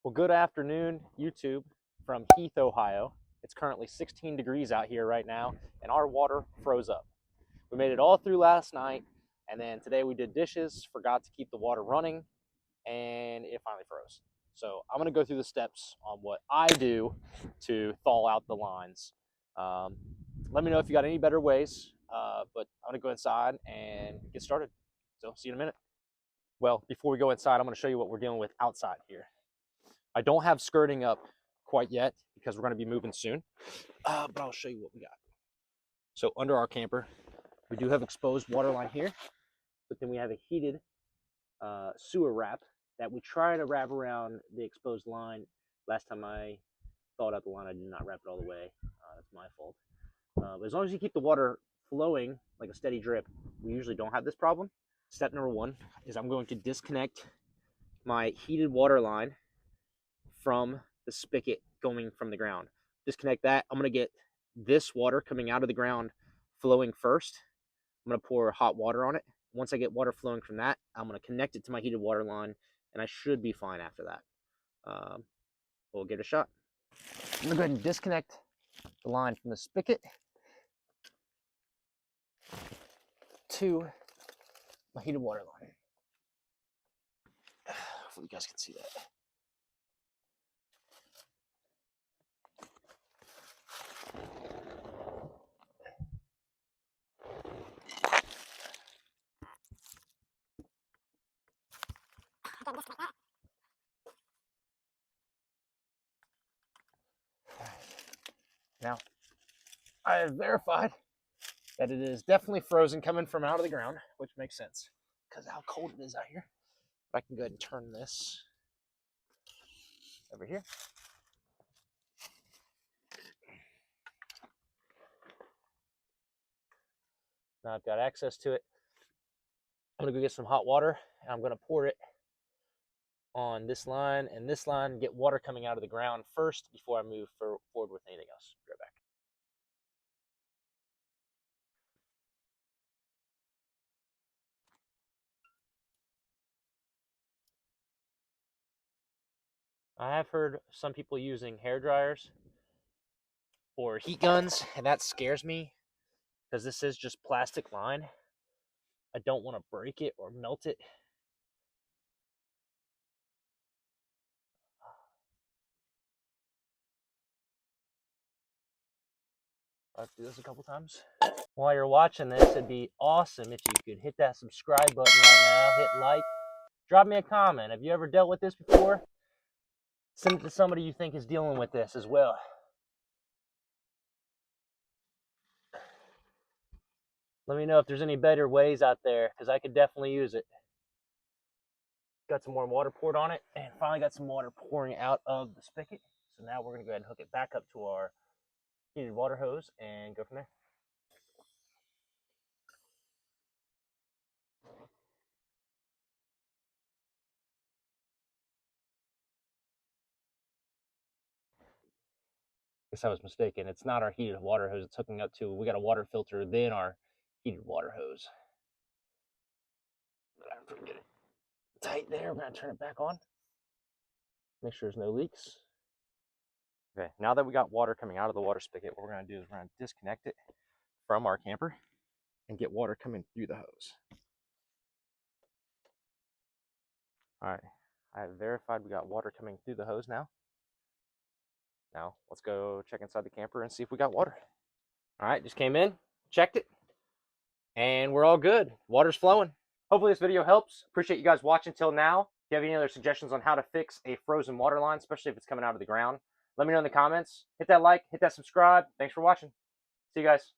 Well, good afternoon, YouTube, from Heath, Ohio. It's currently 16 degrees out here right now, and our water froze up. We made it all through last night, and then today we did dishes, forgot to keep the water running, and it finally froze. So I'm going to go through the steps on what I do to thaw out the lines. Let me know if you got any better ways, but I'm going to go inside and get started. So see you in a minute. Well, before we go inside, I'm going to show you what we're dealing with outside here. I don't have skirting up quite yet because we're going to be moving soon, but I'll show you what we got. So under our camper, we do have exposed water line here, but then we have a heated sewer wrap that we try to wrap around the exposed line. Last time I thawed out the line, I did not wrap it all the way. That's my fault. But as long as you keep the water flowing like a steady drip, we usually don't have this problem. Step number one is I'm going to disconnect my heated water line from the spigot going from the ground. Disconnect that. I'm going to get this water coming out of the ground flowing first. I'm going to pour hot water on it. Once I get water flowing from that, I'm going to connect it to my heated water line, and I should be fine after that. We'll give it a shot. I'm going to go ahead and disconnect the line from the spigot to my heated water line. Hopefully you guys can see that. Now, I have verified that it is definitely frozen coming from out of the ground, which makes sense because of how cold it is out here. But I can go ahead and turn this over here. Now I've got access to it. I'm going to go get some hot water, and I'm going to pour it on this line and this line and get water coming out of the ground first before I move forward with anything else. Be right back. I have heard some people using hair dryers or heat guns, and that scares me because this is just plastic line. I don't want to break it or melt it. I'll do this a couple times. While you're watching this, it'd be awesome if you could hit that subscribe button right now, hit like, drop me a comment. Have you ever dealt with this before? Send it to somebody you think is dealing with this as well. Let me know if there's any better ways out there, because I could definitely use it. Got some more water poured on it, and finally got some water pouring out of the spigot. So now we're going to go ahead and hook it back up to our heated water hose and go from there. Guess I was mistaken. It's not our heated water hose it's hooking up to. We got a water filter, then our heated water hose. But after we get it tight there, we're going to turn it back on. Make sure there's no leaks. Okay, now that we got water coming out of the water spigot, what we're going to do is we're going to disconnect it from our camper and get water coming through the hose. All right, I have verified we got water coming through the hose now. Now, let's go check inside the camper and see if we got water. All right, just came in, checked it, and we're all good. Water's flowing. Hopefully this video helps. Appreciate you guys watching till now. If you have any other suggestions on how to fix a frozen water line, especially if it's coming out of the ground, let me know in the comments. Hit that like, hit that subscribe. Thanks for watching. See you guys.